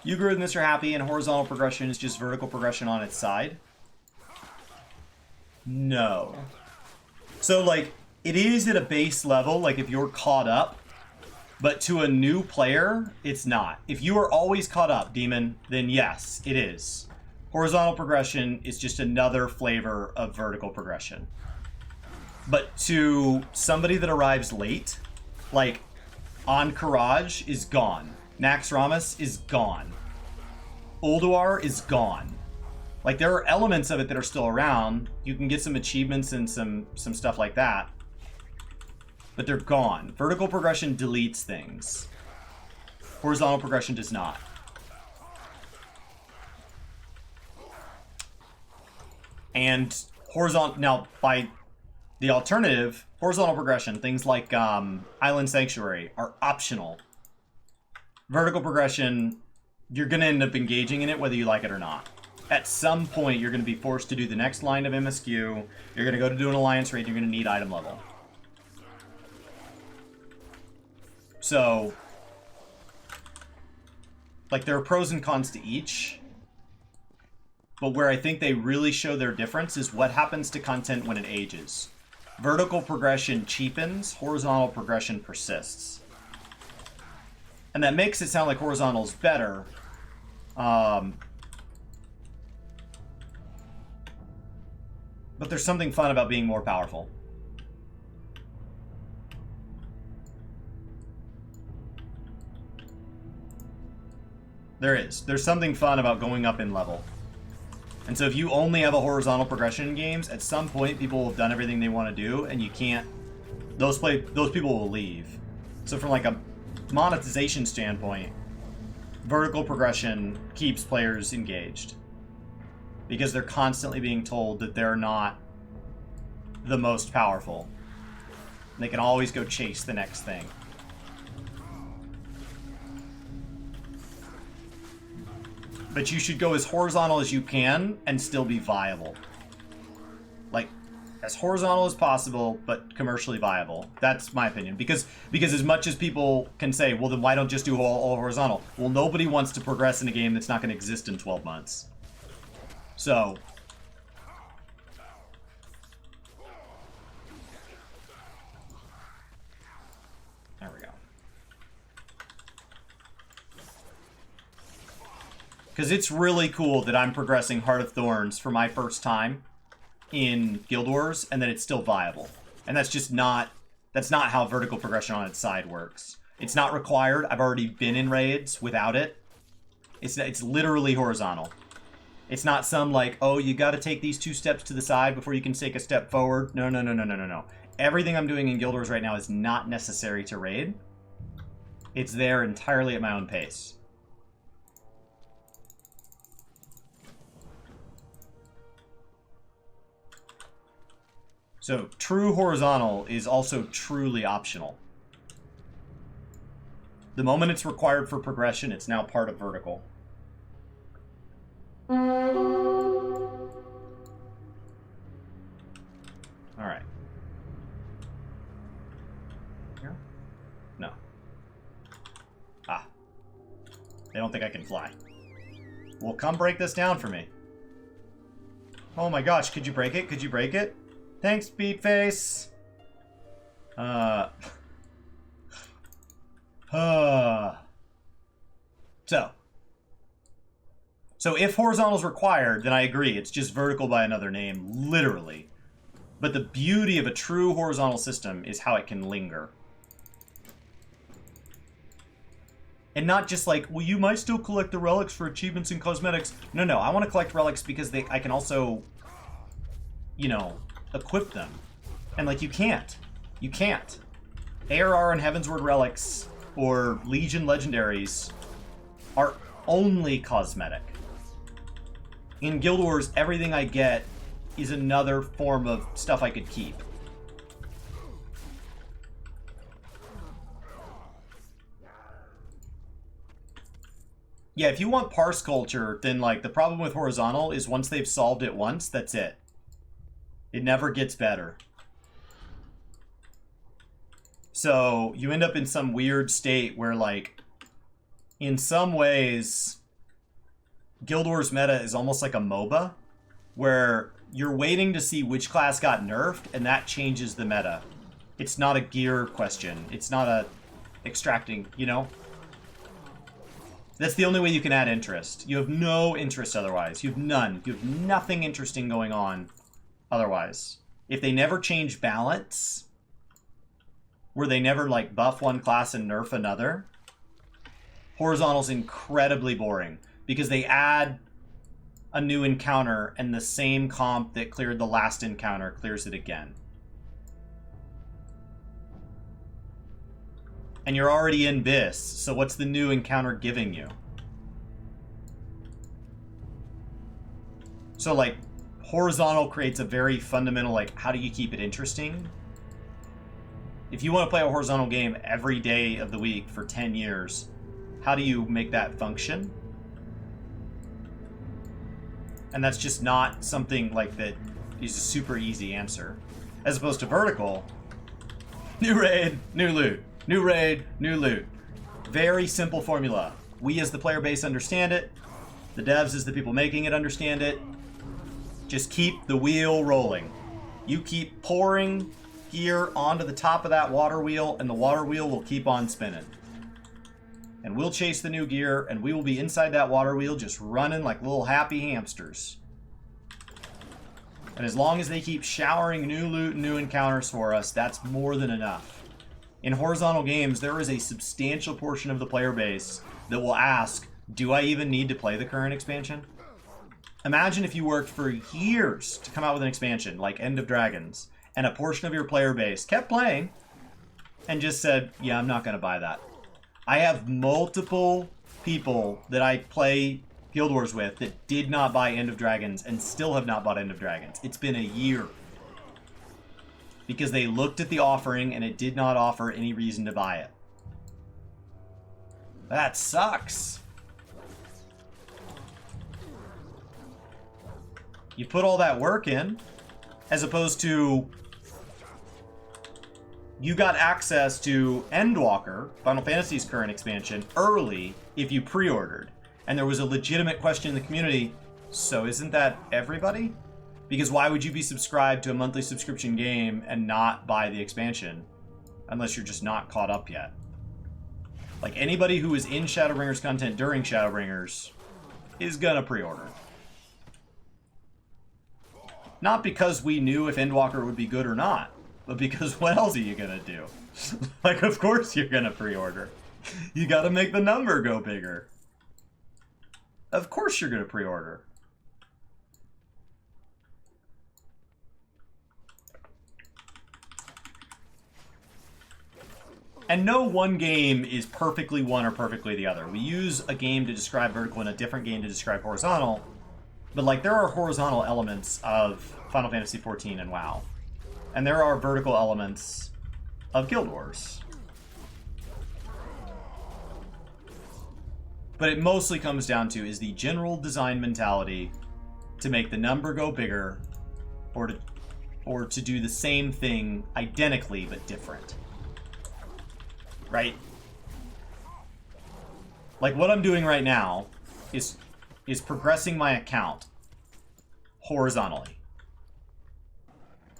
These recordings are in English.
You agree with Mr. Happy, and horizontal progression is just vertical progression on its side? No. So, like, it is at a base level, like, if you're caught up, but to a new player, it's not. If you are always caught up, Demon, then yes, it is. Horizontal progression is just another flavor of vertical progression. But to somebody that arrives late, like, Ankaraj is gone. Nax Ramas is gone. Ulduar is gone. Like, there are elements of it that are still around. You can get some achievements and some stuff like that. But they're gone. Vertical progression deletes things. Horizontal progression does not. And horizontal... Now, by the alternative, horizontal progression, things like Island Sanctuary, are optional. Vertical progression, you're going to end up engaging in it whether you like it or not. At some point, you're going to be forced to do the next line of MSQ. You're going to go to do an alliance raid. You're going to need item level. So, like, there are pros and cons to each. But where I think they really show their difference is what happens to content when it ages. Vertical progression cheapens, horizontal progression persists. And that makes it sound like horizontal is better. But there's something fun about being more powerful. There is. There's something fun about going up in level. And so if you only have a horizontal progression in games, at some point people will have done everything they want to do, and you can't... Those people will leave. So from like a monetization standpoint, vertical progression keeps players engaged. Because they're constantly being told that they're not the most powerful. They can always go chase the next thing. But you should go as horizontal as you can and still be viable. Like, as horizontal as possible, but commercially viable. That's my opinion. Because as much as people can say, well, then why don't just do all horizontal? Well, nobody wants to progress in a game that's not going to exist in 12 months. So... there we go. Because it's really cool that I'm progressing Heart of Thorns for my first time in Guild Wars, and that it's still viable. And that's just not... that's not how vertical progression on its side works. It's not required. I've already been in raids without it. It's literally horizontal. It's not some like, oh, you got to take these 2 steps to the side before you can take a step forward. No, no, no, no, no, no, no. Everything I'm doing in Guild Wars right now is not necessary to raid. It's there entirely at my own pace. So, true horizontal is also truly optional. The moment it's required for progression, it's now part of vertical. Alright. Here? No. Ah. They don't think I can fly. Well, come break this down for me. Oh my gosh, could you break it? Could you break it? Thanks, Beatface. So if horizontal is required, then I agree. It's just vertical by another name, literally. But the beauty of a true horizontal system is how it can linger. And not just like, well, you might still collect the relics for achievements and cosmetics. No, no, I want to collect relics because I can also, you know, equip them. And like, you can't. You can't. ARR and Heavensward relics or Legion legendaries are only cosmetic. In Guild Wars, everything I get is another form of stuff I could keep. Yeah, if you want parse culture, then like the problem with horizontal is once they've solved it once, that's it. It never gets better. So you end up in some weird state where like, in some ways, Guild Wars meta is almost like a MOBA, where you're waiting to see which class got nerfed, and that changes the meta. It's not a gear question. It's not a extracting, you know? That's the only way you can add interest. You have no interest otherwise. You have none. You have nothing interesting going on otherwise. If they never change balance, where they never like buff one class and nerf another, horizontal's incredibly boring because they add a new encounter and the same comp that cleared the last encounter clears it again. And you're already in BIS, so what's the new encounter giving you? So like, horizontal creates a very fundamental, like, how do you keep it interesting? If you want to play a horizontal game every day of the week for 10 years, how do you make that function? And that's just not something like that is a super easy answer. As opposed to vertical, new raid, new loot. New raid, new loot. Very simple formula. We as the player base understand it. The devs as the people making it understand it. Just keep the wheel rolling. You keep pouring gear onto the top of that water wheel, and the water wheel will keep on spinning. And we'll chase the new gear, and we will be inside that water wheel just running like little happy hamsters. And as long as they keep showering new loot and new encounters for us, that's more than enough. In horizontal games, there is a substantial portion of the player base that will ask, do I even need to play the current expansion? Imagine if you worked for years to come out with an expansion, like End of Dragons, and a portion of your player base kept playing and just said, yeah, I'm not going to buy that. I have multiple people that I play Guild Wars with that did not buy End of Dragons and still have not bought End of Dragons. It's been a year. Because they looked at the offering and it did not offer any reason to buy it. That sucks. You put all that work in, as opposed to you got access to Endwalker, Final Fantasy's current expansion, early if you pre-ordered. And there was a legitimate question in the community, so isn't that everybody? Because why would you be subscribed to a monthly subscription game and not buy the expansion? Unless you're just not caught up yet. Like, anybody who is in Shadowbringers content during Shadowbringers is gonna pre-order. Not because we knew if Endwalker would be good or not, but because what else are you gonna do? Like, of course you're gonna pre-order. You gotta make the number go bigger. Of course you're gonna pre-order. And no one game is perfectly one or perfectly the other. We use a game to describe vertical and a different game to describe horizontal. But like, there are horizontal elements of Final Fantasy XIV and WoW. And there are vertical elements of Guild Wars. But it mostly comes down to is the general design mentality to make the number go bigger or to do the same thing identically but different. Right? Like, what I'm doing right now is progressing my account horizontally.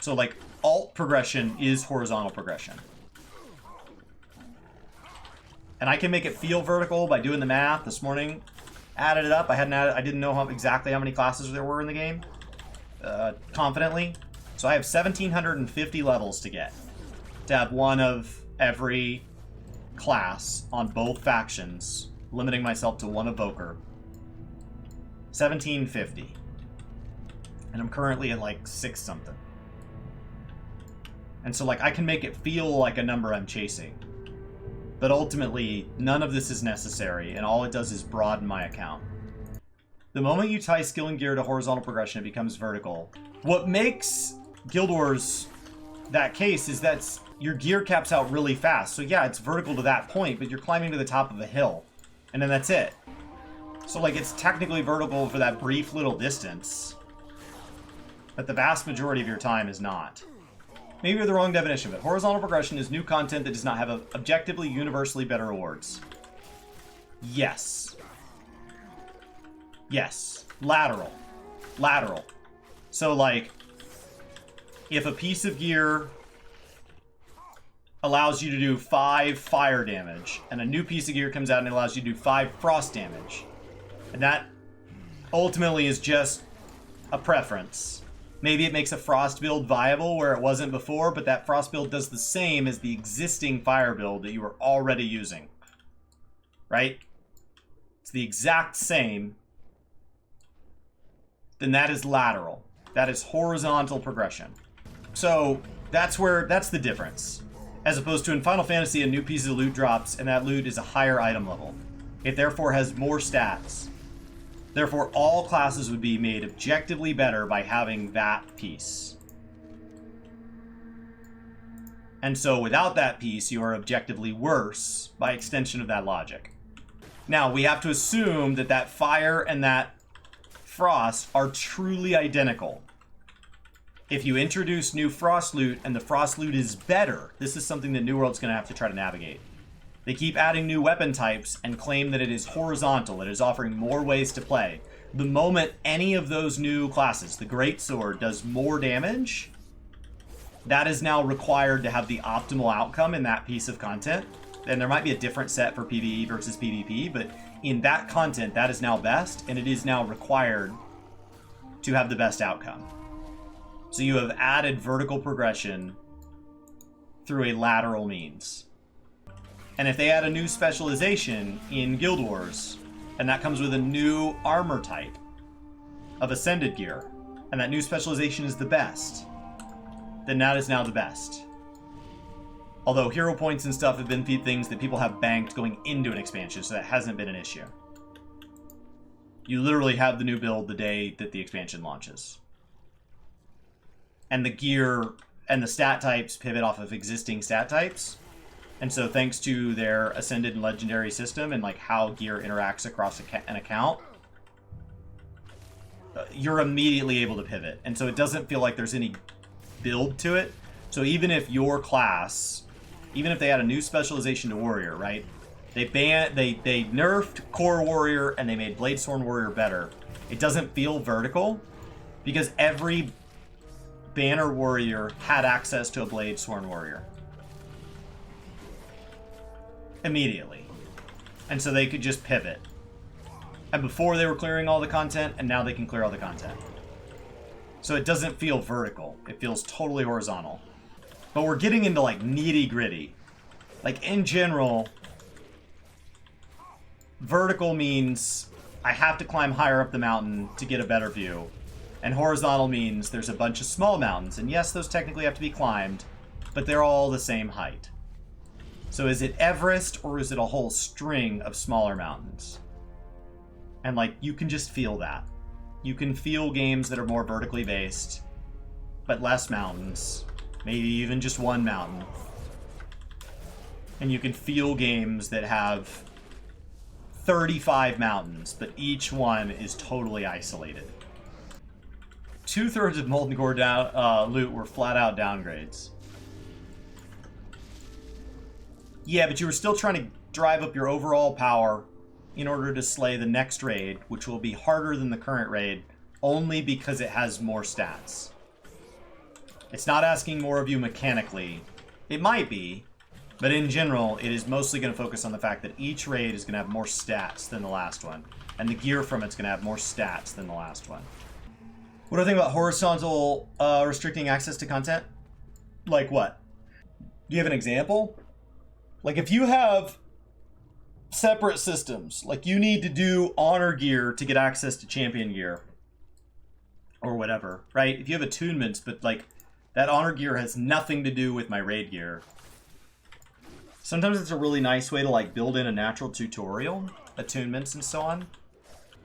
So, like, alt progression is horizontal progression. And I can make it feel vertical by doing the math. This morning, added it up. I didn't know exactly how many classes there were in the game. Confidently. So I have 1,750 levels to get. To have one of every class on both factions, limiting myself to one evoker. 1,750. And I'm currently at like 6 something. And so like I can make it feel like a number I'm chasing. But ultimately, none of this is necessary, and all it does is broaden my account. The moment you tie skill and gear to horizontal progression, it becomes vertical. What makes Guild Wars that case is that your gear caps out really fast. So yeah, it's vertical to that point, but you're climbing to the top of a hill. And then that's it. So like, it's technically vertical for that brief little distance. But the vast majority of your time is not. Maybe you're the wrong definition of it. Horizontal progression is new content that does not have objectively universally better rewards. Yes. Yes. Lateral. Lateral. So, like, if a piece of gear allows you to do 5 fire damage, and a new piece of gear comes out and it allows you to do 5 frost damage, and that ultimately is just a preference. Maybe it makes a frost build viable where it wasn't before, but that frost build does the same as the existing fire build that you were already using. Right? It's the exact same. Then that is lateral. That is horizontal progression. So that's the difference. As opposed to in Final Fantasy, a new piece of loot drops, and that loot is a higher item level. It therefore has more stats. Therefore, all classes would be made objectively better by having that piece. And so without that piece, you are objectively worse by extension of that logic. Now, we have to assume that that fire and that frost are truly identical. If you introduce new frost loot and the frost loot is better, this is something that New World's going to have to try to navigate. They keep adding new weapon types and claim that it is horizontal, it is offering more ways to play. The moment any of those new classes, the Greatsword, does more damage, that is now required to have the optimal outcome in that piece of content. And there might be a different set for PvE versus PvP, but in that content, that is now best, and it is now required to have the best outcome. So you have added vertical progression through a lateral means. And if they add a new specialization in Guild Wars, and that comes with a new armor type of Ascended gear, and that new specialization is the best, then that is now the best. Although hero points and stuff have been things that people have banked going into an expansion, so that hasn't been an issue. You literally have the new build the day that the expansion launches. And the gear and the stat types pivot off of existing stat types. And so thanks to their Ascended and Legendary system and like how gear interacts across an account, you're immediately able to pivot. And so it doesn't feel like there's any build to it. So even if your class, even if they add a new specialization to Warrior, right? They nerfed Core Warrior and they made Bladesworn Warrior better. It doesn't feel vertical because every Banner Warrior had access to a Bladesworn Warrior. Immediately. And so they could just pivot. And before they were clearing all the content, and now they can clear all the content. So it doesn't feel vertical. It feels totally horizontal. But we're getting into like nitty gritty. Like in general, vertical means I have to climb higher up the mountain to get a better view. And horizontal means there's a bunch of small mountains. And yes, those technically have to be climbed, but they're all the same height. So is it Everest or is it a whole string of smaller mountains? And like, you can just feel that. You can feel games that are more vertically based, but less mountains. Maybe even just one mountain. And you can feel games that have 35 mountains, but each one is totally isolated. 2/3 of Molten Core loot were flat out downgrades. Yeah, but you were still trying to drive up your overall power in order to slay the next raid, which will be harder than the current raid, only because it has more stats. It's not asking more of you mechanically. It might be, but in general, it is mostly going to focus on the fact that each raid is going to have more stats than the last one, and the gear from it's going to have more stats than the last one. What do I think about horizontal restricting access to content? Like what? Do you have an example? Like if you have separate systems, like you need to do honor gear to get access to champion gear or whatever, right? If you have attunements, but like that honor gear has nothing to do with my raid gear. Sometimes it's a really nice way to like build in a natural tutorial, attunements and so on.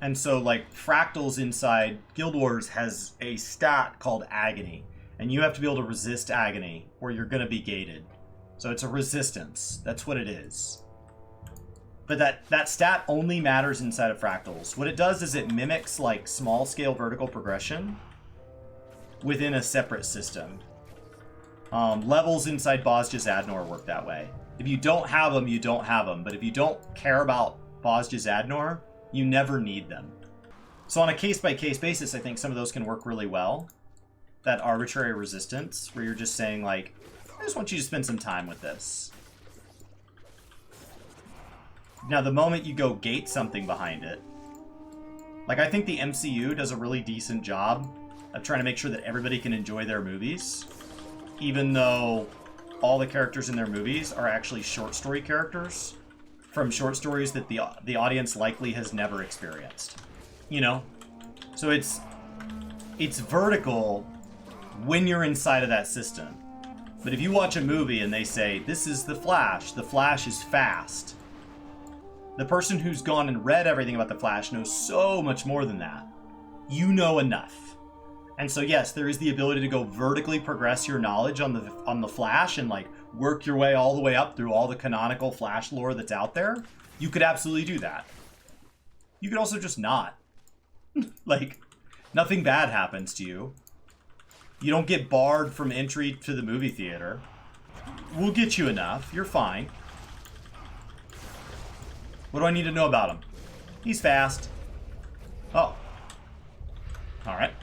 And so like fractals inside Guild Wars has a stat called Agony, and you have to be able to resist Agony or you're going to be gated. So it's a resistance. That's what it is. But that stat only matters inside of fractals. What it does is it mimics like small scale vertical progression within a separate system. Levels inside Bosja's Adnor work that way. If you don't have them, you don't have them. But if you don't care about Bosja's Adnor, you never need them. So on a case-by-case basis, I think some of those can work really well. That arbitrary resistance, where you're just saying, like, I just want you to spend some time with this. Now, the moment you go gate something behind it, like, I think the MCU does a really decent job of trying to make sure that everybody can enjoy their movies, even though all the characters in their movies are actually short story characters from short stories that the audience likely has never experienced. You know? So it's vertical when you're inside of that system. But if you watch a movie and they say, this is the Flash is fast, the person who's gone and read everything about the Flash knows so much more than that. You know enough. And so yes, there is the ability to go vertically progress your knowledge on the Flash and like work your way all the way up through all the canonical Flash lore that's out there. You could absolutely do that. You could also just not. Like, nothing bad happens to you. You don't get barred from entry to the movie theater. We'll get you enough. You're fine. What do I need to know about him? He's fast. Oh. Alright.